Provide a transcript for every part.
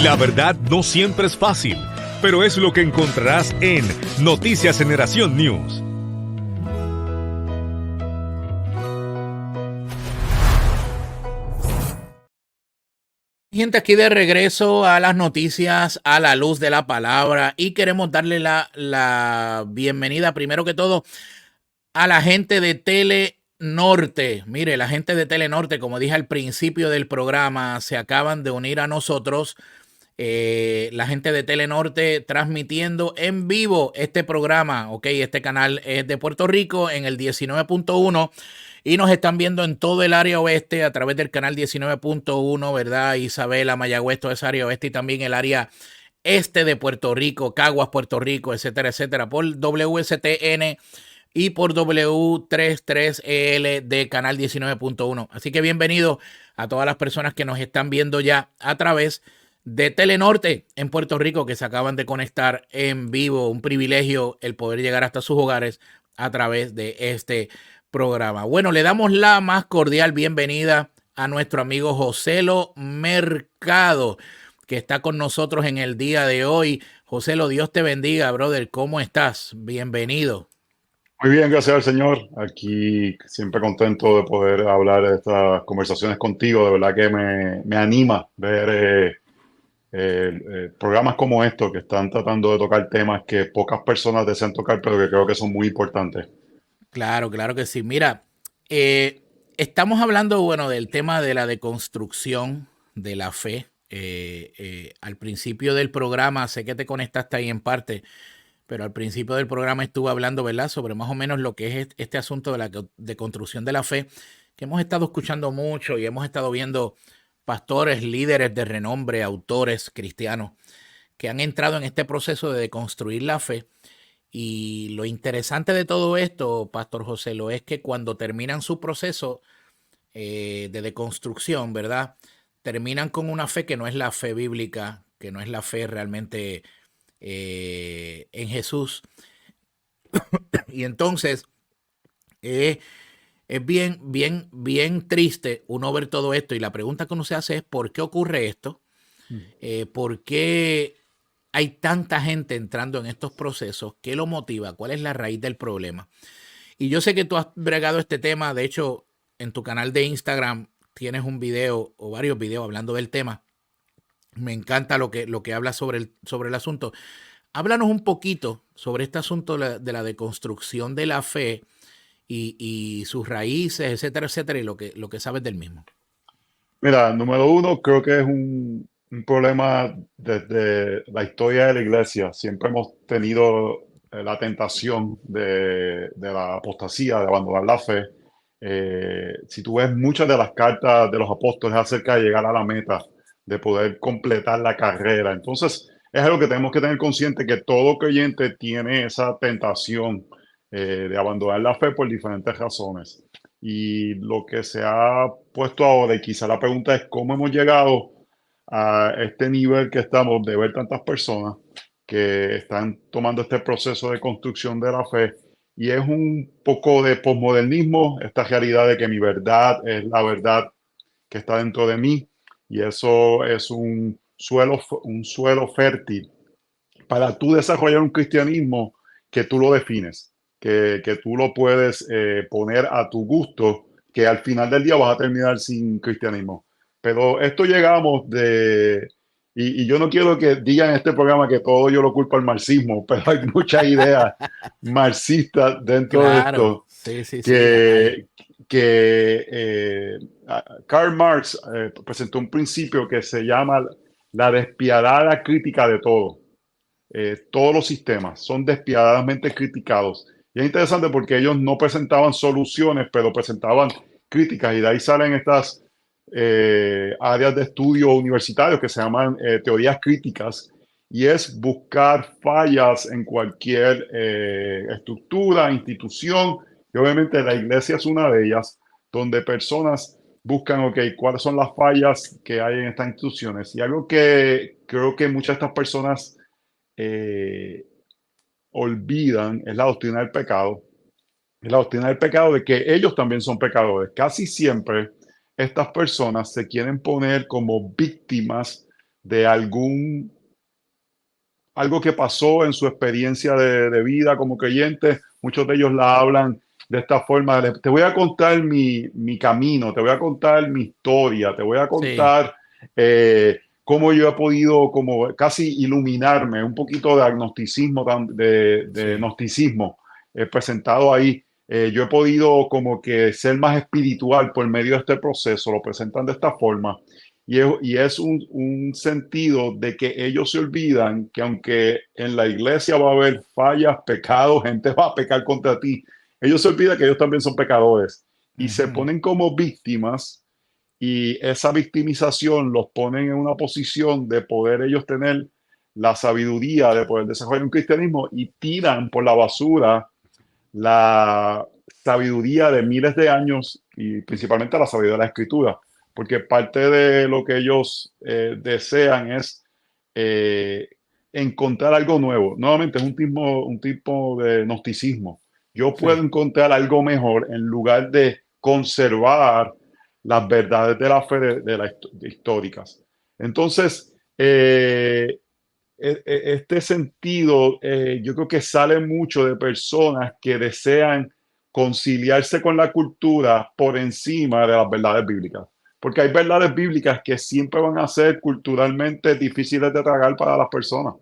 La verdad no siempre es fácil, pero es lo que encontrarás en Noticias Generación News. Gente, aquí de regreso a las noticias a la luz de la palabra y queremos darle la bienvenida primero que todo a la gente de Telenorte. Mire, la gente de Telenorte, como dije al principio del programa, se acaban de unir a nosotros. La gente de Telenorte transmitiendo en vivo este programa, ok, este canal es de Puerto Rico en el 19.1 y nos están viendo en todo el área oeste a través del canal 19.1, ¿verdad? Isabela, Mayagüez, toda esa área oeste y también el área este de Puerto Rico, Caguas, Puerto Rico, etcétera, etcétera, por WSTN y por W33EL de canal 19.1. Así que bienvenido a todas las personas que nos están viendo ya a través de Telenorte en Puerto Rico, que se acaban de conectar en vivo. Un privilegio el poder llegar hasta sus hogares a través de este programa. Bueno, le damos la más cordial bienvenida a nuestro amigo Joselo Mercado, que está con nosotros en el día de hoy. Joselo, Dios te bendiga, brother. ¿Cómo estás? Bienvenido. Muy bien, gracias al Señor. Aquí siempre contento de poder hablar de estas conversaciones contigo. De verdad que me anima ver programas como estos que están tratando de tocar temas que pocas personas desean tocar, pero que creo que son muy importantes. Claro, claro que sí. Mira, eh, estamos hablando, bueno, del tema de la deconstrucción de la fe. Al principio del programa, sé que te conectaste ahí en parte, pero al principio del programa estuve hablando, ¿verdad?, sobre más o menos lo que es este asunto de la deconstrucción de la fe, que hemos estado escuchando mucho y hemos estado viendo pastores, líderes de renombre, autores cristianos que han entrado en este proceso de deconstruir la fe. Y lo interesante de todo esto, Pastor José, lo es que cuando terminan su proceso de deconstrucción, ¿verdad? Terminan con una fe que no es la fe bíblica, que no es la fe realmente en Jesús. Y entonces eh, es bien triste uno ver todo esto. Y la pregunta que uno se hace es, ¿por qué ocurre esto? ¿Por qué hay tanta gente entrando en estos procesos? ¿Qué lo motiva? ¿Cuál es la raíz del problema? Y yo sé que tú has bregado este tema. De hecho, en tu canal de Instagram tienes un video o varios videos hablando del tema. Me encanta lo que hablas sobre el asunto. Háblanos un poquito sobre este asunto de la deconstrucción de la fe y sus raíces, etcétera, etcétera, y lo que sabes del mismo. Mira, número uno, creo que es un problema desde la historia de la iglesia. Siempre hemos tenido la tentación de la apostasía, de abandonar la fe. Si tú ves muchas de las cartas de los apóstoles acerca de llegar a la meta, de poder completar la carrera. Entonces, es algo que tenemos que tener consciente que todo creyente tiene esa tentación de abandonar la fe por diferentes razones. Y lo que se ha puesto ahora, y quizá la pregunta es cómo hemos llegado a este nivel que estamos de ver tantas personas que están tomando este proceso de construcción de la fe. Y es un poco de posmodernismo, esta realidad de que mi verdad es la verdad que está dentro de mí, y eso es un suelo fértil para tú desarrollar un cristianismo que tú lo defines, que tú lo puedes poner a tu gusto, que al final del día vas a terminar sin cristianismo. Pero esto llegamos de, y yo no quiero que digan en este programa que todo yo lo culpo al marxismo, pero hay muchas ideas marxistas dentro de Claro, esto sí, sí, sí, las hay. que, que Karl Marx presentó un principio que se llama la despiadada crítica de todo. Todos los sistemas son despiadadamente criticados. Y es interesante porque ellos no presentaban soluciones, pero presentaban críticas, y de ahí salen estas áreas de estudio universitarios que se llaman teorías críticas, y es buscar fallas en cualquier estructura, institución, y obviamente la iglesia es una de ellas, donde personas buscan, ok, cuáles son las fallas que hay en estas instituciones. Y algo que creo que muchas de estas personas eh, olvidan es la doctrina del pecado. Es la doctrina del pecado, de que ellos también son pecadores. Casi siempre estas personas se quieren poner como víctimas de algo que pasó en su experiencia de vida como creyente. Muchos de ellos la hablan de esta forma. Te voy a contar mi camino, te voy a contar mi historia, te voy a Sí, contar cómo yo he podido como casi iluminarme, un poquito de agnosticismo, de sí, gnosticismo presentado ahí. Yo he podido como que ser más espiritual por medio de este proceso, lo presentan de esta forma. Y es un sentido de que ellos se olvidan que aunque en la iglesia va a haber fallas, pecados, gente va a pecar contra ti, ellos se olvidan que ellos también son pecadores y se ujú, ponen como víctimas, y esa victimización los ponen en una posición de poder ellos tener la sabiduría de poder desarrollar un cristianismo, y tiran por la basura la sabiduría de miles de años y principalmente la sabiduría de la escritura, porque parte de lo que ellos desean es eh, encontrar algo nuevo. Nuevamente es un tipo de gnosticismo. Yo puedo sí, encontrar algo mejor en lugar de conservar las verdades de la fe históricas. Entonces, este sentido, yo creo que sale mucho de personas que desean conciliarse con la cultura por encima de las verdades bíblicas. Porque hay verdades bíblicas que siempre van a ser culturalmente difíciles de tragar para las personas.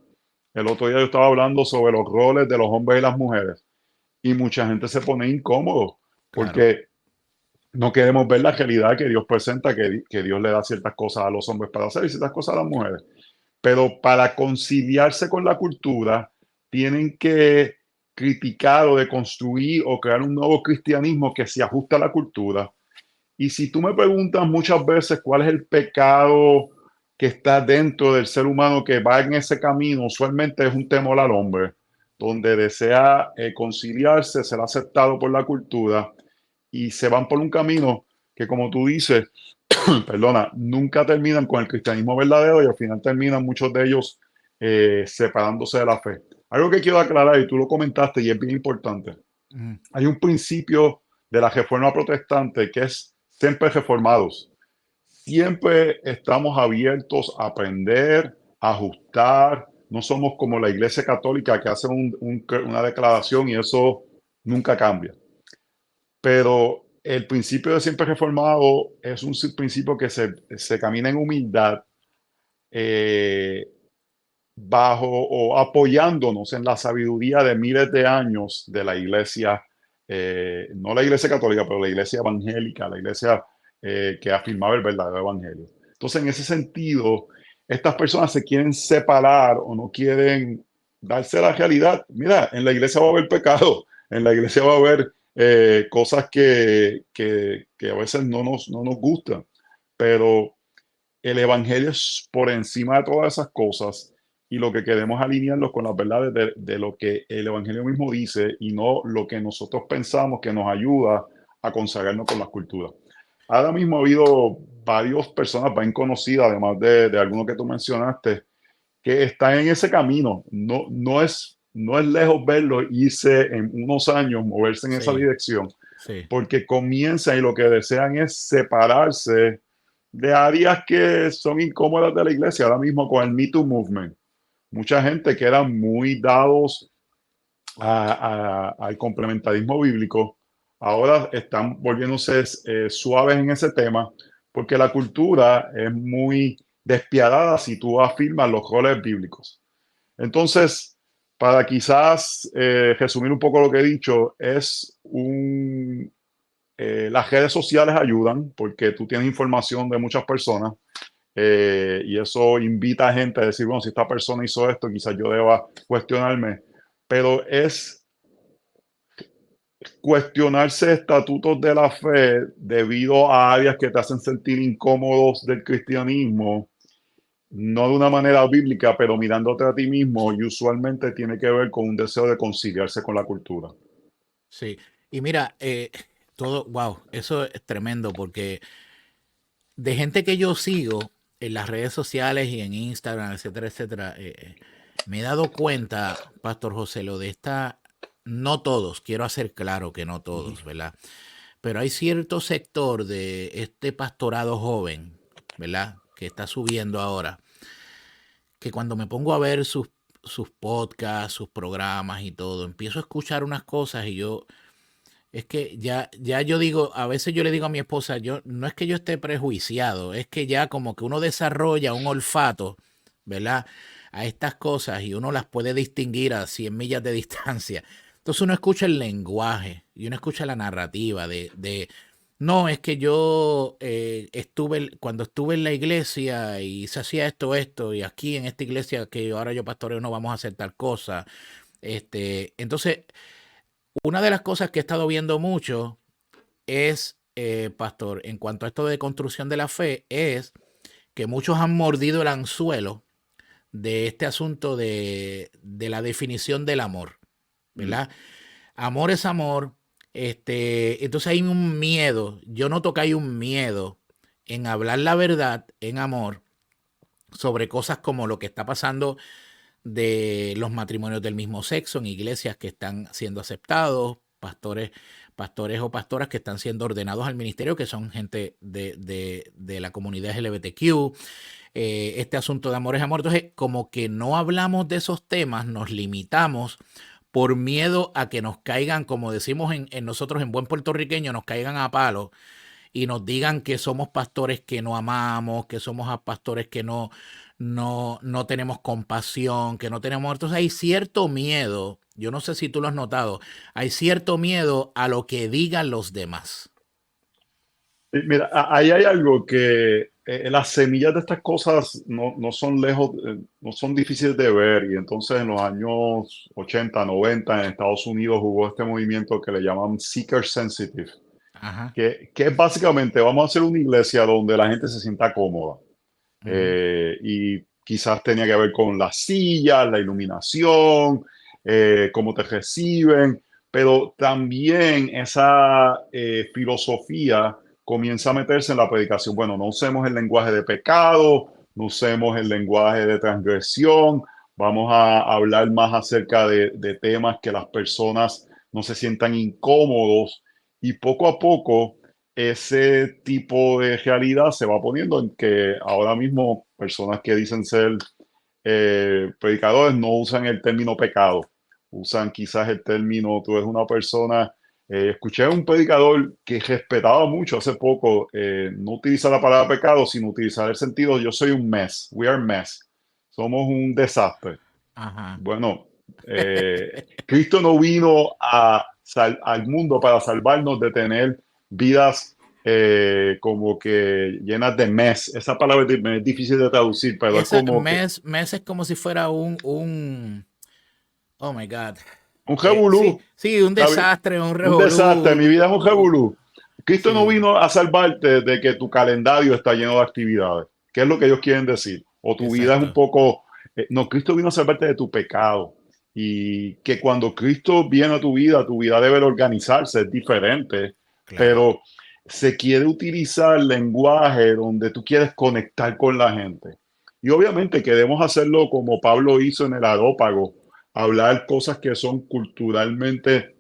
El otro día yo estaba hablando sobre los roles de los hombres y las mujeres, y mucha gente se pone incómodo claro. porque no queremos ver la realidad que Dios presenta, que Dios le da ciertas cosas a los hombres para hacer y ciertas cosas a las mujeres. Pero para conciliarse con la cultura, tienen que criticar o deconstruir o crear un nuevo cristianismo que se ajuste a la cultura. Y si tú me preguntas muchas veces cuál es el pecado que está dentro del ser humano que va en ese camino, usualmente es un temor al hombre, donde desea conciliarse, ser aceptado por la cultura, y se van por un camino que, como tú dices, perdona, nunca terminan con el cristianismo verdadero, y al final terminan muchos de ellos separándose de la fe. Algo que quiero aclarar, y tú lo comentaste y es bien importante, Ujú, hay un principio de la reforma protestante que es siempre reformados. Siempre estamos abiertos a aprender, a ajustar. No somos como la Iglesia Católica que hace una declaración y eso nunca cambia. Pero el principio de siempre reformado es un principio que se camina en humildad, eh, bajo o apoyándonos en la sabiduría de miles de años de la iglesia, no la iglesia católica, pero la iglesia evangélica, la iglesia que afirmaba el verdadero evangelio. Entonces, en ese sentido, estas personas se quieren separar o no quieren darse la realidad. Mira, en la iglesia va a haber pecado, en la iglesia va a haber cosas que a veces no nos gustan, pero el evangelio es por encima de todas esas cosas, y lo que queremos alinearlo con las verdades de lo que el evangelio mismo dice, y no lo que nosotros pensamos que nos ayuda a consagrarnos con las culturas. Ahora mismo ha habido varias personas bien conocidas, además de algunos que tú mencionaste, que están en ese camino. No es lejos verlo irse en unos años, moverse en esa sí, dirección, sí. porque comienzan y lo que desean es separarse de áreas que son incómodas de la iglesia. Ahora mismo con el Me Too Movement, mucha gente que eran muy dados al complementarismo bíblico, ahora están volviéndose suaves en ese tema, porque la cultura es muy despiadada si tú afirmas los roles bíblicos. Entonces, para quizás resumir un poco lo que he dicho, las redes sociales ayudan porque tú tienes información de muchas personas, y eso invita a gente a decir, bueno, si esta persona hizo esto, quizás yo deba cuestionarme, pero es cuestionarse estatutos de la fe debido a áreas que te hacen sentir incómodos del cristianismo, no de una manera bíblica, pero mirándote a ti mismo, y usualmente tiene que ver con un deseo de conciliarse con la cultura. Sí. Y mira, todo, wow, eso es tremendo porque de gente que yo sigo en las redes sociales y en Instagram, etcétera, etcétera, me he dado cuenta, Pastor José, lo de esta, no todos, quiero hacer claro que no Ujú. todos, ¿verdad? Pero hay cierto sector de este pastorado joven, ¿verdad? Que está subiendo ahora, que cuando me pongo a ver sus podcasts, sus programas y todo, empiezo a escuchar unas cosas y es que ya yo digo, a veces yo le digo a mi esposa, no es que yo esté prejuiciado, es que ya como que uno desarrolla un olfato, ¿verdad? A estas cosas y uno las puede distinguir a 100 millas de distancia. Entonces uno escucha el lenguaje y uno escucha la narrativa no, es que yo cuando estuve en la iglesia y se hacía esto, y aquí en esta iglesia que ahora yo pastoreo no vamos a hacer tal cosa. Entonces, una de las cosas que he estado viendo mucho es, pastor, en cuanto a esto de construcción de la fe, es que muchos han mordido el anzuelo de este asunto de la definición del amor, ¿verdad? Amor es amor. Entonces hay un miedo. Yo noto que hay un miedo en hablar la verdad en amor sobre cosas como lo que está pasando de los matrimonios del mismo sexo en iglesias que están siendo aceptados, pastores o pastoras que están siendo ordenados al ministerio, que son gente de la comunidad LGBTQ. Este asunto de amor es amor. Entonces, como que no hablamos de esos temas, nos limitamos por miedo a que nos caigan, como decimos en nosotros en buen puertorriqueño, nos caigan a palo y nos digan que somos pastores que no amamos, que somos pastores que no tenemos compasión, que no tenemos... Entonces hay cierto miedo, yo no sé si tú lo has notado, hay cierto miedo a lo que digan los demás. Mira, ahí hay algo que las semillas de estas cosas no son lejos, no son difíciles de ver. Y entonces en los años 80, 90 en Estados Unidos hubo este movimiento que le llaman Seeker Sensitive, Ajá. que es básicamente vamos a hacer una iglesia donde la gente se sienta cómoda. Ujú. Y quizás tenía que ver con las sillas, la iluminación, cómo te reciben, pero también esa filosofía comienza a meterse en la predicación. Bueno, no usemos el lenguaje de pecado, no usemos el lenguaje de transgresión, vamos a hablar más acerca de temas que las personas no se sientan incómodos y poco a poco ese tipo de realidad se va poniendo en que ahora mismo personas que dicen ser predicadores no usan el término pecado, usan quizás el término, tú eres una persona, escuché a un predicador que respetaba mucho hace poco, no utiliza la palabra pecado, sino utilizar el sentido, yo soy un mess, we are mess, somos un desastre. Ajá. Bueno, Cristo no vino al mundo para salvarnos de tener vidas como que llenas de mess. Esa palabra es difícil de traducir, pero es Ese como que mes es como si fuera oh my God. un Sí, revolú. sí, un desastre, un Un desastre, revolú. mi vida es un revolú. Cristo no Sí, vino a salvarte de que tu calendario está lleno de actividades, que es lo que ellos quieren decir. O tu vida es un exacto. poco... no, Cristo vino a salvarte de tu pecado. Y que cuando Cristo viene a tu vida debe organizarse, es diferente. Claro. Pero se quiere utilizar lenguaje donde tú quieres conectar con la gente. Y obviamente queremos hacerlo como Pablo hizo en el Areópago, hablar cosas que son culturalmente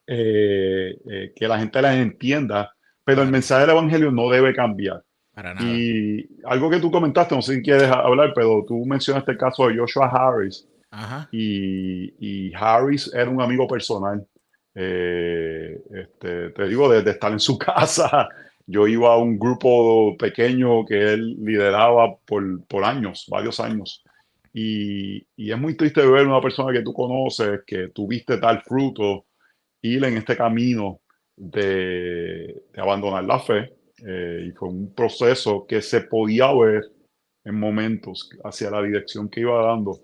que la gente las entienda, pero el Claro, mensaje del Evangelio no debe cambiar. para nada. Y algo que tú comentaste, no sé si quieres hablar, pero tú mencionaste el caso de Joshua Harris, Ajá. y Harris era un amigo personal. Te digo, desde estar en su casa, yo iba a un grupo pequeño que él lideraba por años, varios años. Y es muy triste ver una persona que tú conoces, que tuviste tal fruto, ir en este camino de abandonar la fe. Y fue un proceso que se podía ver en momentos hacia la dirección que iba dando.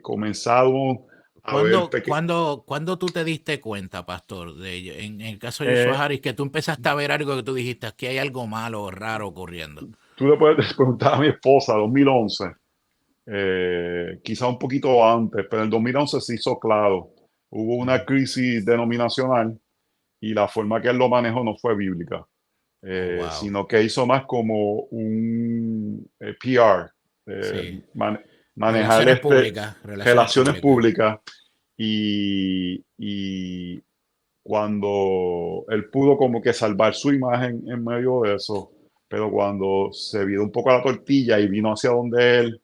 Comenzado a ver ¿Cuándo tú te diste cuenta, pastor, de ello? En el caso de Joshua eh, Harris, que tú empezaste a ver algo que tú dijiste, aquí hay algo malo o raro ocurriendo. tú le puedes preguntar a mi esposa, 2011, quizá un poquito antes, pero en el 2011 se hizo claro. Hubo una Ujú. crisis denominacional y la forma que él lo manejó no fue bíblica. Oh, wow. Sino que hizo más como un PR, eh, Sí. man- manejar Relaciones relaciones públicas. públicas y cuando él pudo como que salvar su imagen en medio de eso, pero cuando se vio un poco la tortilla y vino hacia donde él,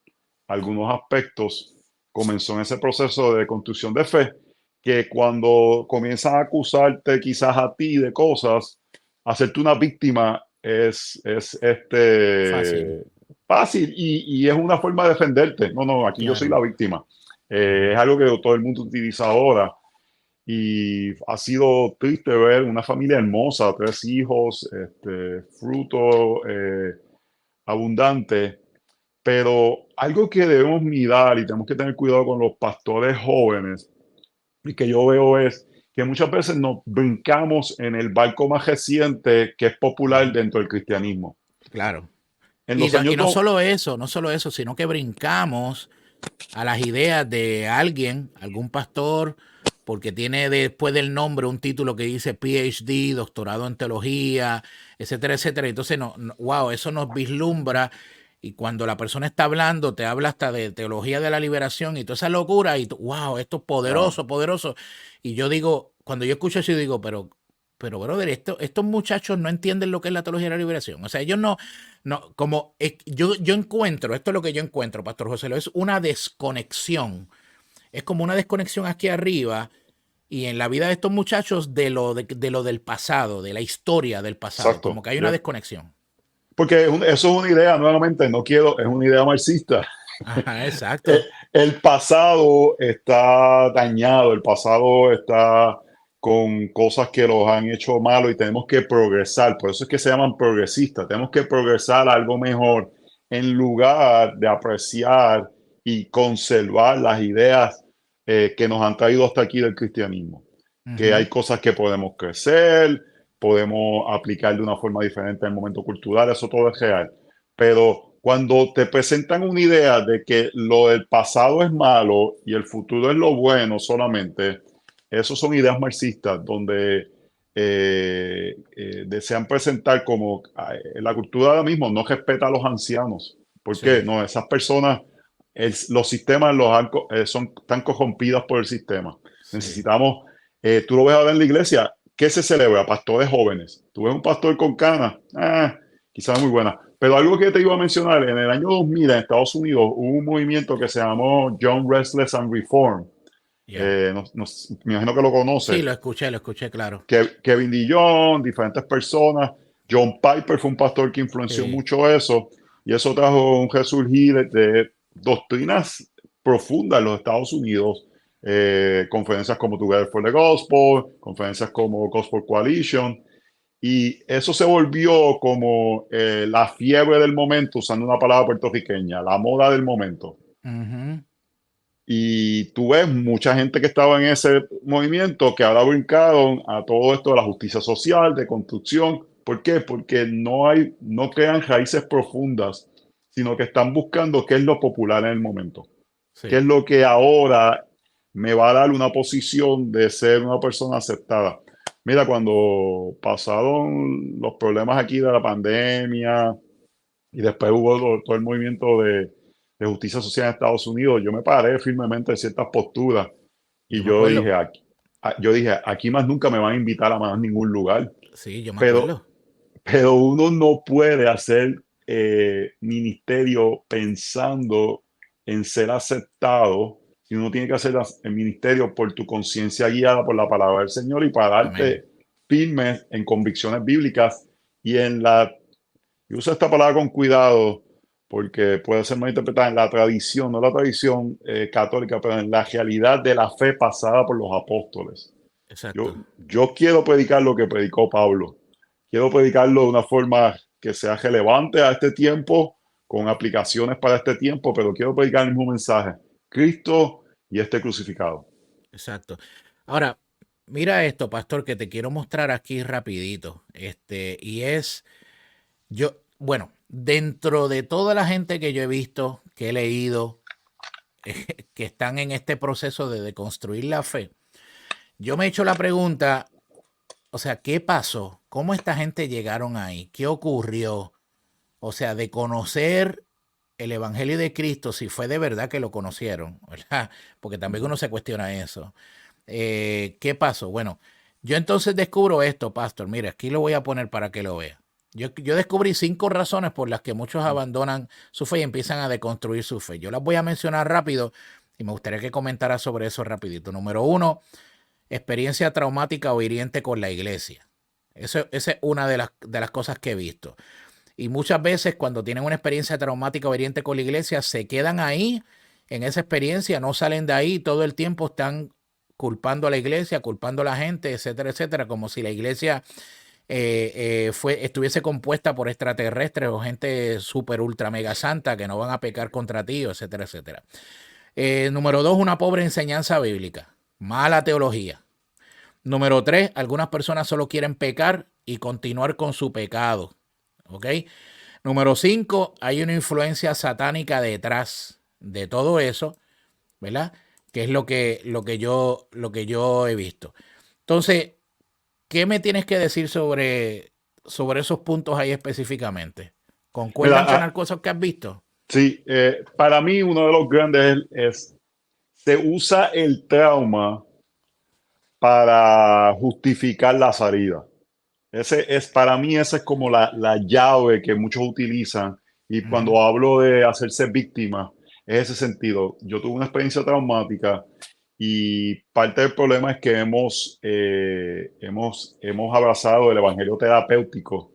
algunos aspectos, comenzó en ese proceso de construcción de fe, que cuando comienzan a acusarte quizás a ti de cosas, hacerte una víctima es Fácil, fácil y es una forma de defenderte. No, no, aquí yo soy claro. la víctima. Es Ujú. algo que todo el mundo utiliza ahora y ha sido triste ver una familia hermosa, 3 hijos, fruto abundante, pero algo que debemos mirar y tenemos que tener cuidado con los pastores jóvenes y que yo veo es que muchas veces nos brincamos en el barco más reciente que es popular Ujú. dentro del cristianismo. Claro. En Y los no, y años no no, solo eso, no solo eso, sino que brincamos a las ideas de alguien, algún pastor, porque tiene después del nombre un título que dice PhD, doctorado en teología, etcétera, etcétera. Entonces, wow, eso nos vislumbra. Y cuando la persona está hablando, te habla hasta de teología de la liberación y toda esa locura, y wow, esto es ah, poderoso, poderoso. Y yo digo, cuando yo escucho eso, yo digo, pero, brother, estos muchachos no entienden lo que es la teología de la liberación. O sea, ellos no, como yo encuentro, esto es lo que yo encuentro, Pastor José, es una desconexión. Es como una desconexión aquí arriba y en la vida de estos muchachos de lo del pasado, de la historia del pasado, como exacto. que hay una Yeah. desconexión. Porque eso es una idea, nuevamente, no quiero, es una idea marxista. Ajá, Eh, exacto. El pasado está dañado, el pasado está con cosas que los han hecho malo y tenemos que progresar. Por eso es que se llaman progresistas. Tenemos que progresar a algo mejor en lugar de apreciar y conservar las ideas que nos han traído hasta aquí del cristianismo. Que hay Ujú. cosas que podemos crecer, podemos aplicar de una forma diferente en el momento cultural, eso todo es real. Pero cuando te presentan una idea de que lo del pasado es malo y el futuro es lo bueno solamente, esos son ideas marxistas donde desean presentar como la cultura ahora mismo no respeta a los ancianos. ¿Por qué? Sí, No, esas personas, los sistemas están corrompidas por el sistema. sí. Necesitamos, tú lo ves ahora en la iglesia, ¿qué se celebra? Pastores jóvenes. Tú ves un pastor con canas, quizás muy buena. Pero algo que te iba a mencionar, en el año 2000 en Estados Unidos hubo un movimiento que se llamó John Restless and Reform. Ya. Me imagino que lo Sí, conoce. lo escuché, claro. Kevin DeYoung, diferentes personas. John Piper fue un pastor que influenció Sí, mucho eso. Y eso trajo un resurgir de doctrinas profundas en los Estados Unidos. Conferencias como Together for the Gospel, conferencias como Gospel Coalition. Y eso se volvió como la fiebre del momento, usando una palabra puertorriqueña, la moda del momento. ujú, Y tú ves mucha gente que estaba en ese movimiento que ahora brincaron a todo esto de la justicia social, de construcción. ¿Por qué? Porque no crean raíces profundas, sino que están buscando qué es lo popular en el momento. ¿Qué es sí. lo que ahora me va a dar una posición de ser una persona aceptada? Mira, cuando pasaron los problemas aquí de la pandemia y después hubo todo el movimiento de justicia social en Estados Unidos, yo me paré firmemente de ciertas posturas y Yo me acuerdo. yo dije, aquí más nunca me van a invitar a más ningún lugar, Sí, yo me pero, acuerdo. pero uno no puede hacer ministerio pensando en ser aceptado, sino uno tiene que hacer el ministerio por tu conciencia guiada por la palabra del Señor y Amén. pararte firme en convicciones bíblicas y en la y usa esta palabra con cuidado porque puede ser mal interpretada en la tradición, no la tradición católica, pero en la realidad de la fe pasada por los apóstoles. Exacto. Yo quiero predicar lo que predicó Pablo. Quiero predicarlo de una forma que sea relevante a este tiempo, con aplicaciones para este tiempo, pero quiero predicar el mismo mensaje. Cristo y este crucificado. Exacto. Ahora, mira esto, pastor, que te quiero mostrar aquí rapidito. Y es, bueno, dentro de toda la gente que yo he visto, que he leído, que están en este proceso de deconstruir la fe, yo me he hecho la pregunta, o sea, ¿qué pasó? ¿Cómo esta gente llegaron ahí? ¿Qué ocurrió? O sea, de conocer el Evangelio de Cristo, si fue de verdad que lo conocieron, ¿verdad? Porque también uno se cuestiona eso. ¿Qué pasó? Bueno, yo entonces descubro esto, pastor. Mira, aquí lo voy a poner para que lo vea. Yo descubrí 5 razones por las que muchos abandonan su fe y empiezan a deconstruir su fe. Yo las voy a mencionar rápido y me gustaría que comentaras sobre eso rapidito. Número 1, experiencia traumática o hiriente con la iglesia. Esa es una de las cosas que he visto. Y muchas veces cuando tienen una experiencia traumática o hiriente con la iglesia, se quedan ahí en esa experiencia, no salen de ahí, todo el tiempo están culpando a la iglesia, culpando a la gente, etcétera, etcétera, como si la iglesia estuviese compuesta por extraterrestres o gente super ultra mega santa que no van a pecar contra ti, etcétera, etcétera. Número 2, una pobre enseñanza bíblica, mala teología. Número 3, algunas personas solo quieren pecar y continuar con su pecado. ¿Ok? Número 5, hay una influencia satánica detrás de todo eso, ¿verdad? Que es lo que yo he visto. Entonces, ¿qué me tienes que decir sobre esos puntos ahí específicamente? ¿Concuerdan con las cosas que has visto? Sí, para mí uno de los grandes se usa el trauma para justificar la salida. Para mí esa es como la llave que muchos utilizan y cuando hablo de hacerse víctima, es ese sentido. Yo tuve una experiencia traumática y parte del problema es que hemos abrazado el evangelio terapéutico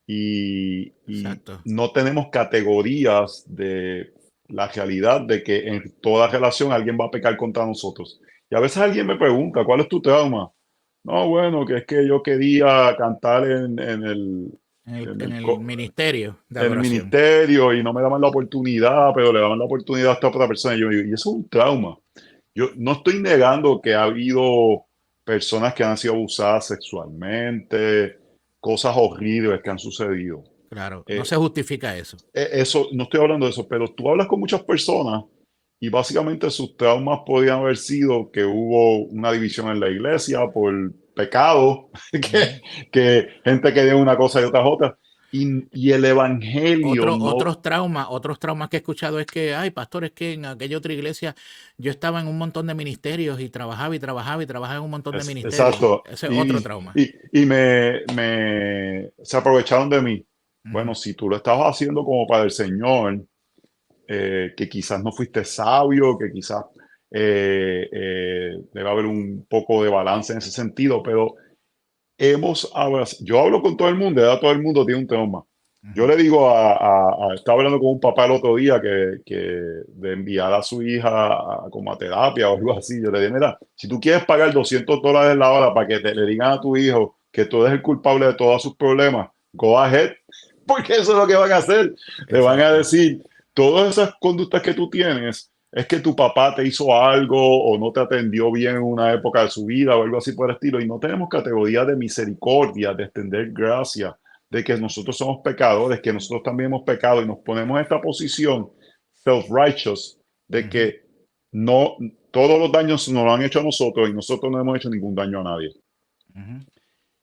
y Exacto. no tenemos categorías de la realidad de que en toda relación alguien va a pecar contra nosotros. Y a veces alguien me pregunta, ¿cuál es tu trauma? No, bueno, que es que yo quería cantar en En el, el co- ministerio de en el adoración. ministerio y no me daban la oportunidad, pero le daban la oportunidad a esta otra persona. Y eso es un trauma. Yo no estoy negando que ha habido personas que han sido abusadas sexualmente, cosas horribles que han sucedido. Claro, no Eh, se justifica eso. Eso, no estoy hablando de eso, pero tú hablas con muchas personas y básicamente sus traumas podían haber sido que hubo una división en la iglesia por pecado, Ujú. que gente que dio una cosa y otras otra. Y el evangelio no, Otros traumas que he escuchado es que, ay, pastor, es que en aquella otra iglesia yo estaba en un montón de ministerios y trabajaba y trabajaba y trabajaba en un montón de ministerios. exacto. Ese es otro trauma. Y se aprovecharon de mí. Ujú. Bueno, si tú lo estabas haciendo como para el Señor, que quizás no fuiste sabio, que quizás debe haber un poco de balance en ese sentido, pero yo hablo con todo el mundo, ya todo el mundo tiene un trauma. Yo Ujú. le digo estaba hablando con un papá el otro día que de enviar a su hija como a terapia o algo así. Yo le dije, mira, si tú quieres pagar $200 la hora para que le digan a tu hijo que tú eres el culpable de todos sus problemas, go ahead, porque eso es lo que van a hacer. Le van a Exacto. decir, todas esas conductas que tú tienes es que tu papá te hizo algo o no te atendió bien en una época de su vida o algo así por el estilo. Y no tenemos categoría de misericordia, de extender gracia, de que nosotros somos pecadores, que nosotros también hemos pecado y nos ponemos en esta posición self-righteous de Ujú. que no todos los daños nos lo han hecho a nosotros y nosotros no hemos hecho ningún daño a nadie. Ujú.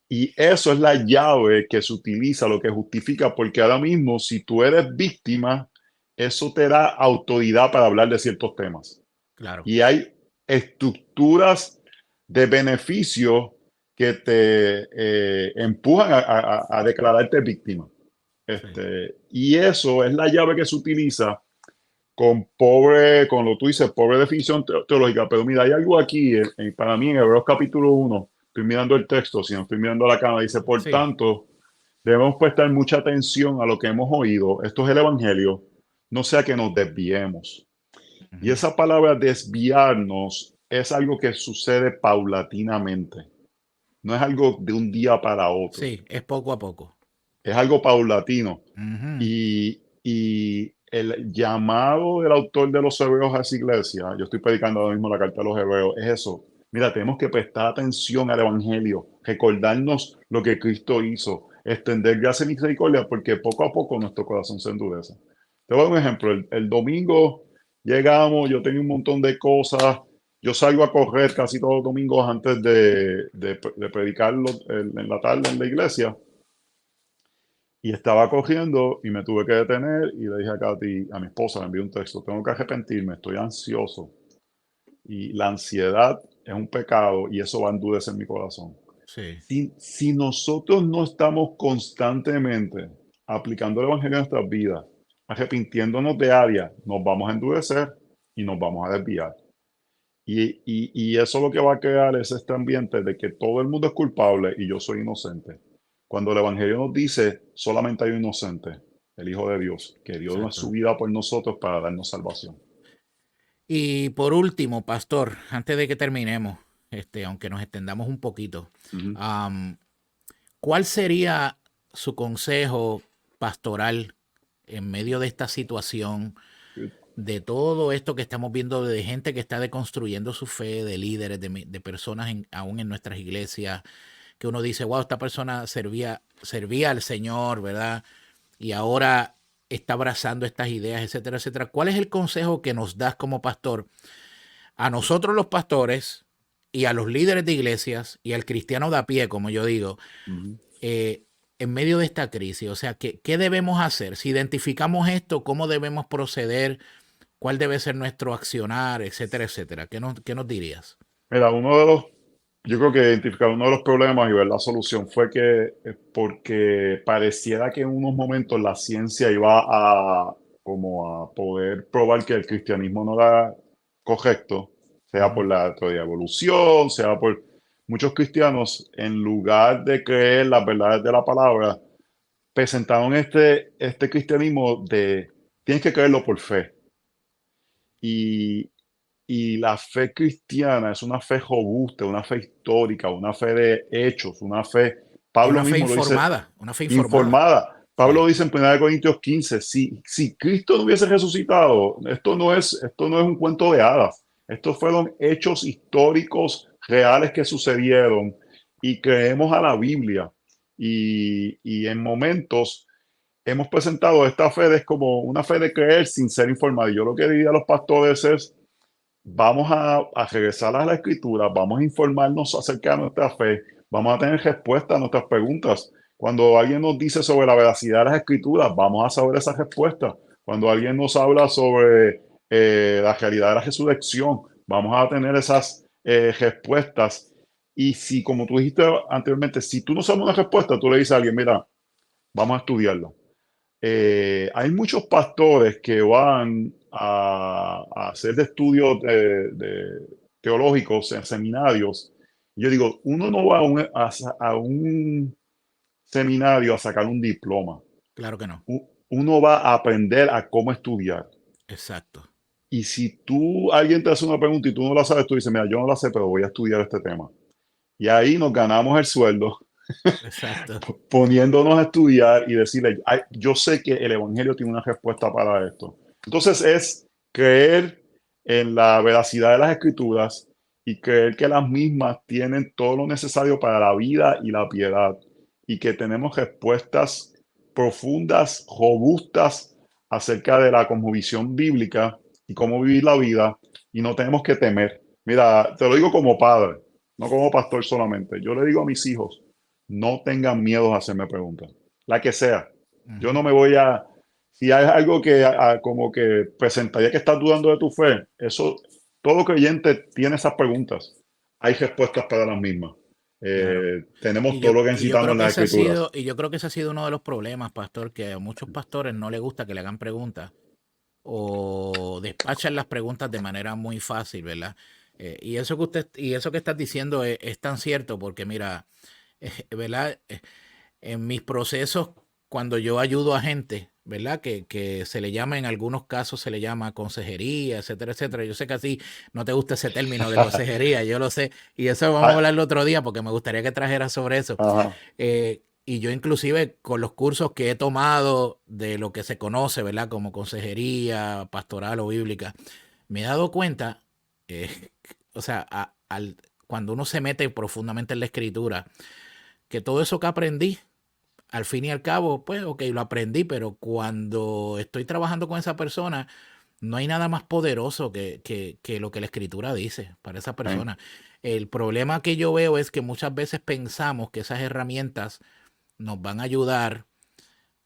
Y eso es la llave que se utiliza, lo que justifica, porque ahora mismo si tú eres víctima, eso te da autoridad para hablar de ciertos temas. Claro. Y hay estructuras de beneficio que te empujan a declararte víctima. Sí. Y eso es la llave que se utiliza con lo que tú dices, pobre definición teológica. Pero mira, hay algo aquí, para mí en Hebreos capítulo 1, estoy mirando el texto, si no estoy mirando la cámara, dice, por Sí. tanto, debemos prestar mucha atención a lo que hemos oído. Esto es el Evangelio, no sea que nos desviemos. Y Ujú. esa palabra desviarnos es algo que sucede paulatinamente. No es algo de un día para otro. Sí, es poco a poco. Es algo paulatino. Ujú. Y el llamado del autor de los Hebreos a esa iglesia, yo estoy predicando ahora mismo la carta de los Hebreos, es eso. Mira, tenemos que prestar atención al Evangelio, recordarnos lo que Cristo hizo, extender gracia y misericordia, porque poco a poco nuestro corazón se endurece. Te voy a dar un ejemplo. El domingo llegamos, yo tenía un montón de cosas. Yo salgo a correr casi todos los domingos antes de predicarlo en la tarde en la iglesia. Y estaba corriendo y me tuve que detener y le dije a Katy, a mi esposa, le envié un texto, tengo que arrepentirme, estoy ansioso. Y la ansiedad es un pecado y eso va a endurecer mi corazón. Sí, Si nosotros no estamos constantemente aplicando el Evangelio a nuestras vidas, arrepintiéndonos de áreas, nos vamos a endurecer y nos vamos a desviar. Y eso lo que va a crear es este ambiente de que todo el mundo es culpable y yo soy inocente. Cuando el Evangelio nos dice solamente hay un inocente, el Hijo de Dios, que dio su exacto. vida por nosotros para darnos salvación. Y por último, pastor, antes de que terminemos, aunque nos extendamos un poquito, Ujú. am, ¿cuál sería su consejo pastoral en medio de esta situación, de todo esto que estamos viendo, de gente que está deconstruyendo su fe, de líderes, de personas aún en nuestras iglesias, que uno dice, wow, esta persona servía al Señor, ¿verdad? Y ahora está abrazando estas ideas, etcétera, etcétera. ¿Cuál es el consejo que nos das como pastor a nosotros los pastores y a los líderes de iglesias y al cristiano de a pie, como yo digo, Ujú. eh, en medio de esta crisis? O sea, ¿qué debemos hacer? Si identificamos esto, ¿cómo debemos proceder? ¿Cuál debe ser nuestro accionar, etcétera, etcétera? ¿Qué nos dirías? Mira, yo creo que identificar uno de los problemas y ver la solución fue que porque pareciera que en unos momentos la ciencia iba a como a poder probar que el cristianismo no era correcto, sea por Ujú. la teoría de evolución, sea por muchos cristianos, en lugar de creer las verdades de la palabra, presentaron este cristianismo de tienes que creerlo por fe. Y, y la fe cristiana es una fe robusta, una fe histórica, una fe de hechos, una fe, Y Pablo mismo lo dice, una fe informada. informada. Pablo Sí, dice en 1 Corintios 15, si Cristo no hubiese resucitado, esto no es un cuento de hadas. Estos fueron hechos históricos reales que sucedieron y creemos a la Biblia. Y en momentos hemos presentado esta fe es como una fe de creer sin ser informado. Y yo lo que diría a los pastores es, vamos a regresar a la escritura, vamos a informarnos acerca de nuestra fe, vamos a tener respuestas a nuestras preguntas. Cuando alguien nos dice sobre la veracidad de las escrituras, vamos a saber esas respuestas. Cuando alguien nos habla sobre la realidad de la resurrección, vamos a tener esas respuestas. Y si, como tú dijiste anteriormente, si tú no sabes una respuesta, tú le dices a alguien, mira, vamos a estudiarla. Hay muchos pastores que van a hacer estudios teológicos en seminarios. Yo digo, uno no va a un seminario a sacar un diploma. claro que no. Uno va a aprender a cómo estudiar. Exacto, Y si alguien te hace una pregunta y tú no la sabes, tú dices, mira, yo no la sé, pero voy a estudiar este tema. Y ahí nos ganamos el sueldo exacto. poniéndonos a estudiar y decirle, "Ay, yo sé que el Evangelio tiene una respuesta para esto". Entonces es creer en la veracidad de las escrituras y creer que las mismas tienen todo lo necesario para la vida y la piedad y que tenemos respuestas profundas, robustas acerca de la cosmovisión bíblica y cómo vivir la vida y no tenemos que temer. Mira, te lo digo como padre, no como pastor solamente. Yo le digo a mis hijos, no tengan miedo a hacerme preguntas, la que sea. Yo Ujú. no me voy a, si hay algo que como que presentaría que estás dudando de tu fe, eso, todo creyente tiene esas preguntas. Hay respuestas para las mismas. Claro. Tenemos Y todo yo, lo que y yo necesitamos creo en que las ese ha escrituras. sido, y yo creo que ese ha sido uno de los problemas, pastor, que a muchos pastores no les gusta que le hagan preguntas o despachan las preguntas de manera muy fácil, ¿verdad? Y eso que estás diciendo es tan cierto, porque mira, ¿verdad? En mis procesos, cuando yo ayudo a gente, ¿verdad? Que se le llama, en algunos casos se le llama consejería, etcétera, etcétera. Yo sé que así no te gusta ese término de consejería, yo lo sé, y eso vamos a Ah, hablar el otro día porque me gustaría que trajeras sobre eso. ajá. Y yo inclusive con los cursos que he tomado de lo que se conoce, ¿verdad? Como consejería pastoral o bíblica, me he dado cuenta, o sea, cuando uno se mete profundamente en la escritura, que todo eso que aprendí, al fin y al cabo, pues, ok, lo aprendí, pero cuando estoy trabajando con esa persona, no hay nada más poderoso que lo que la escritura dice para esa Amén. persona. El problema que yo veo es que muchas veces pensamos que esas herramientas nos van a ayudar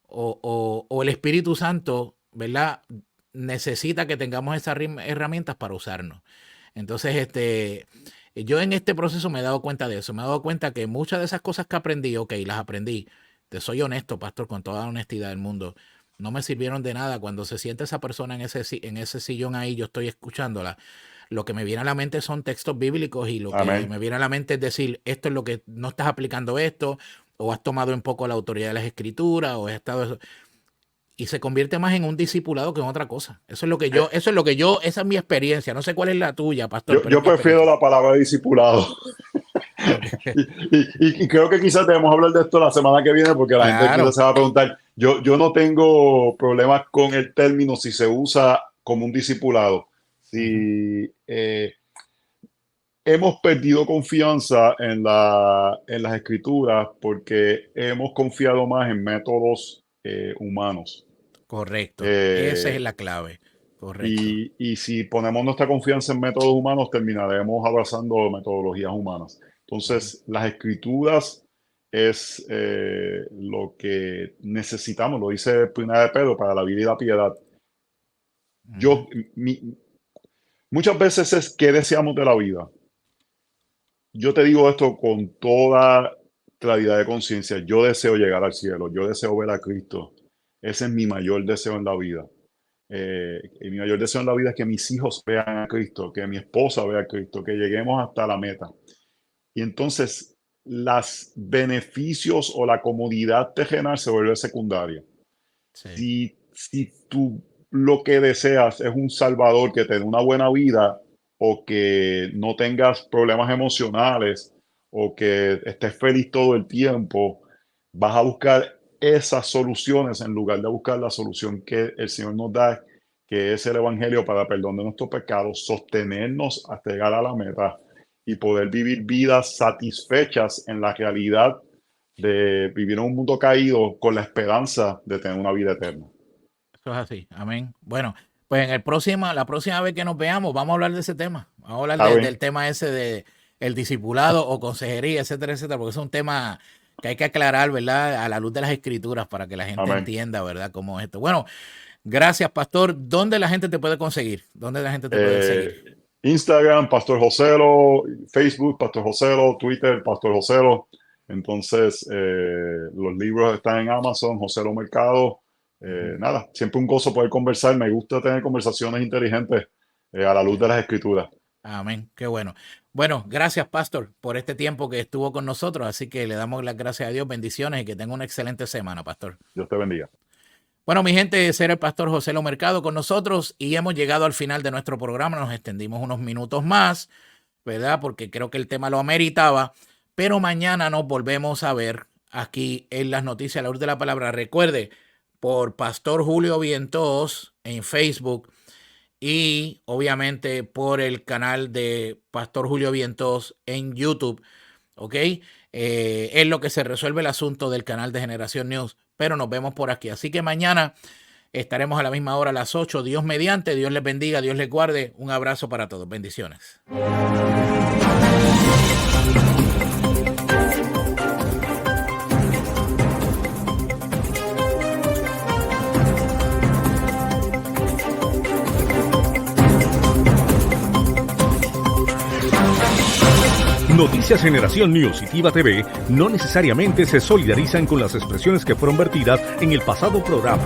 o el Espíritu Santo, ¿verdad? Necesita que tengamos esas herramientas para usarnos. Entonces, Yo en este proceso me he dado cuenta de eso. Me he dado cuenta que muchas de esas cosas que aprendí, ok, las aprendí. Te soy honesto, pastor, con toda la honestidad del mundo. No me sirvieron de nada. Cuando se siente esa persona en ese sillón ahí, yo estoy escuchándola. Lo que me viene a la mente son textos bíblicos y lo Amén. que me viene a la mente es decir, esto es lo que no estás aplicando esto, o has tomado un poco la autoridad de las escrituras, o has estado... Y se convierte más en un discipulado que en otra cosa. Eso es lo que yo, esa es mi experiencia. No sé cuál es la tuya, pastor. Yo prefiero la palabra discipulado. Okay. Y creo que quizás debemos hablar de esto la semana que viene porque la gente quizás se va a preguntar. Yo no tengo problemas con el término si se usa como un discipulado. Si hemos perdido confianza en las escrituras porque hemos confiado más en métodos humanos. Correcto. Esa es la clave. Correcto. Y si ponemos nuestra confianza en métodos humanos, terminaremos abrazando metodologías humanas. Entonces, las escrituras es lo que necesitamos, lo dice Primera de Pedro, para la vida y la piedad. Muchas veces es qué deseamos de la vida. Yo te digo esto con toda claridad de conciencia. Yo deseo llegar al cielo, yo deseo ver a Cristo. Ese es mi mayor deseo en la vida. Y mi mayor deseo en la vida es que mis hijos vean a Cristo, que mi esposa vea a Cristo, que lleguemos hasta la meta. Y entonces los beneficios o la comodidad terrenal se vuelve secundaria. Sí. Si tú lo que deseas es un salvador que te dé una buena vida o que no tengas problemas emocionales o que estés feliz todo el tiempo, vas a buscar esas soluciones en lugar de buscar la solución que el Señor nos da, que es el Evangelio para perdón de nuestros pecados, sostenernos hasta llegar a la meta y poder vivir vidas satisfechas en la realidad de vivir en un mundo caído con la esperanza de tener una vida eterna. Eso es así, amén. Bueno, pues la próxima vez que nos veamos vamos a hablar de ese tema. Vamos a hablar del tema ese de el discipulado o consejería, etcétera, etcétera, porque es un tema que hay que aclarar, ¿verdad? A la luz de las escrituras para que la gente entienda, ¿verdad? Cómo es esto. Bueno, gracias, pastor. ¿Dónde la gente te puede conseguir? ¿Dónde la gente te puede seguir? Instagram, Pastor Joselo, Facebook, Pastor Joselo, Twitter, Pastor Joselo. Entonces, los libros están en Amazon, Joselo Mercado. Nada, siempre un gozo poder conversar. Me gusta tener conversaciones inteligentes a la luz de las escrituras. Amén, qué bueno. Bueno, gracias, pastor, por este tiempo que estuvo con nosotros. Así que le damos las gracias a Dios, bendiciones y que tenga una excelente semana, pastor. Dios te bendiga. Bueno, mi gente, ese era el pastor Joselo Mercado con nosotros y hemos llegado al final de nuestro programa. Nos extendimos unos minutos más, ¿verdad? Porque creo que el tema lo ameritaba. Pero mañana nos volvemos a ver aquí en las noticias a la luz de la palabra. Recuerde, por Pastor Julio Vientos en Facebook y obviamente por el canal de Pastor Julio Vientos en YouTube, ¿ok? Es lo que se resuelve el asunto del canal de Generación News, pero nos vemos por aquí. Así que mañana estaremos a la misma hora, a las 8, Dios mediante. Dios les bendiga, Dios les guarde. Un abrazo para todos. Bendiciones. Noticias Generación News y Tiva TV no necesariamente se solidarizan con las expresiones que fueron vertidas en el pasado programa.